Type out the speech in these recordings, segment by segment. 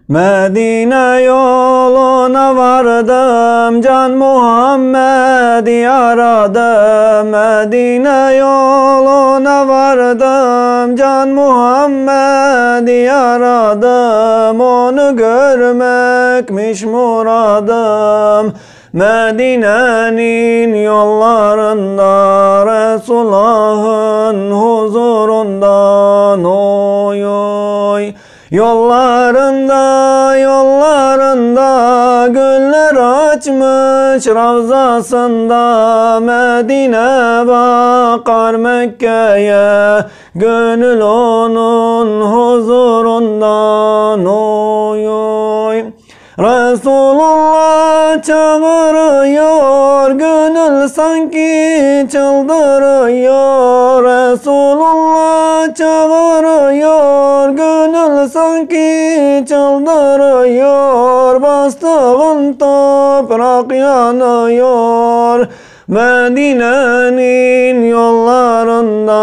Medine yoluna vardım, can Muhammed'i aradım. Medine yoluna vardım, can Muhammed'i aradım. Onu görmekmiş muradım. Medine'nin yollarında, Resulullah'ın huzurundan oy oy. Yollarında, yollarında güller açmış ravzasında. Medine bakar Mekke'ye, gönül onun huzurundan oy oy. Resulullah çağırıyor, gönül sanki çıldırıyor. Resulullah çağırıyor, gönül sanki çıldırıyor. Bastığın toprak yanıyor. Medine'nin yollarında,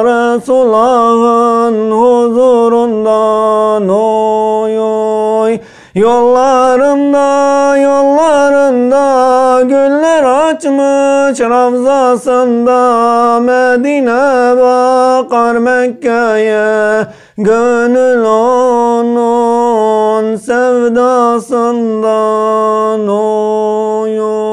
Resulullah'ın huzurundan oy oy. Yollarında, yollarında güller açmış ravzasında. Medine bakar Mekke'ye, gönül onun sevdasından oy oy.